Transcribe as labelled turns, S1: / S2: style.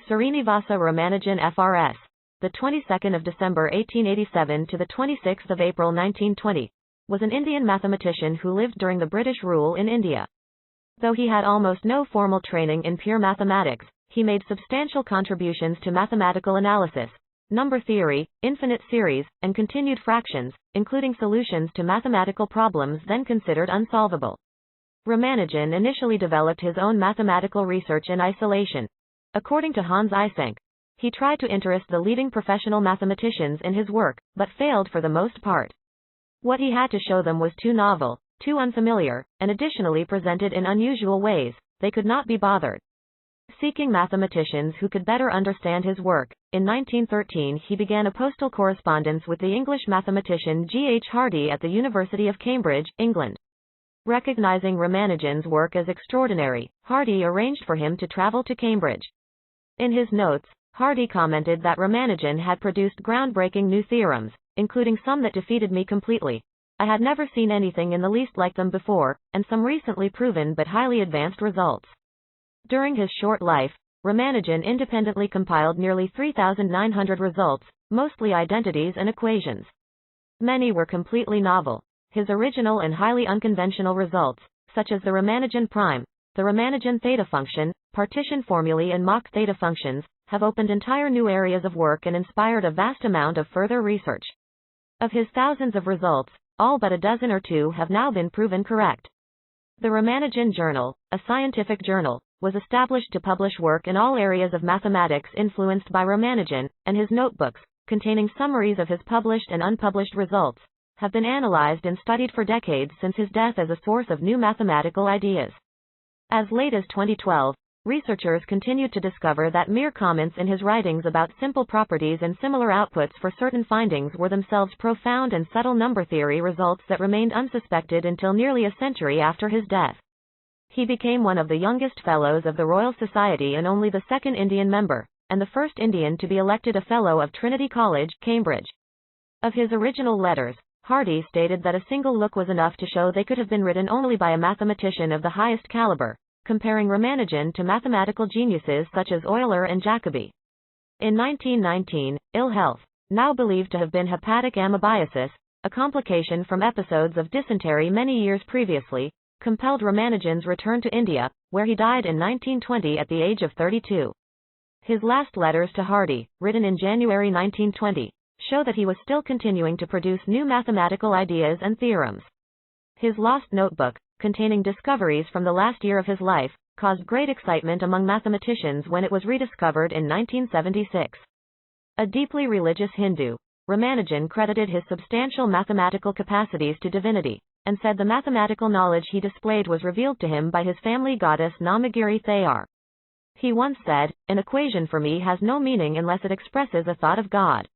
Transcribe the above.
S1: Srinivasa Ramanujan FRS. The 22nd of December 1887 to the 26th of April 1920, was an Indian mathematician who lived during the British rule in India. Though he had almost no formal training in pure mathematics, he made substantial contributions to mathematical analysis, number theory, infinite series, and continued fractions, including solutions to mathematical problems then considered unsolvable. Ramanujan initially developed his own mathematical research in isolation. According to Hans Eysenck, he tried to interest the leading professional mathematicians in his work, but failed for the most part. What he had to show them was too novel, too unfamiliar, and additionally presented in unusual ways. They could not be bothered. Seeking mathematicians who could better understand his work, in 1913 he began a postal correspondence with the English mathematician G. H. Hardy at the University of Cambridge, England. Recognizing Ramanujan's work as extraordinary, Hardy arranged for him to travel to Cambridge. In his notes, Hardy commented that Ramanujan had produced groundbreaking new theorems, including some that defeated me completely. I had never seen anything in the least like them before, and some recently proven but highly advanced results. During his short life, Ramanujan independently compiled nearly 3,900 results, mostly identities and equations. Many were completely novel. His original and highly unconventional results, such as the Ramanujan prime, the Ramanujan theta function, partition formulae and Mach theta functions, have opened entire new areas of work and inspired a vast amount of further research. Of his thousands of results, all but a dozen or two have now been proven correct. The Ramanujan Journal, a scientific journal, was established to publish work in all areas of mathematics influenced by Ramanujan, and his notebooks, containing summaries of his published and unpublished results, have been analyzed and studied for decades since his death as a source of new mathematical ideas. As late as 2012, researchers continued to discover that mere comments in his writings about simple properties and similar outputs for certain findings were themselves profound and subtle number theory results that remained unsuspected until nearly a century after his death. He became one of the youngest fellows of the Royal Society and only the second Indian member, and the first Indian to be elected a Fellow of Trinity College, Cambridge. Of his original letters, Hardy stated that a single look was enough to show they could have been written only by a mathematician of the highest caliber, comparing Ramanujan to mathematical geniuses such as Euler and Jacobi. In 1919, ill health, now believed to have been hepatic amoebiasis, a complication from episodes of dysentery many years previously, compelled Ramanujan's return to India, where he died in 1920 at the age of 32. His last letters to Hardy, written in January 1920, show that he was still continuing to produce new mathematical ideas and theorems. His lost notebook, containing discoveries from the last year of his life, caused great excitement among mathematicians when it was rediscovered in 1976. A deeply religious Hindu, Ramanujan credited his substantial mathematical capacities to divinity, and said the mathematical knowledge he displayed was revealed to him by his family goddess Namagiri Thayar. He once said, "An equation for me has no meaning unless it expresses a thought of God."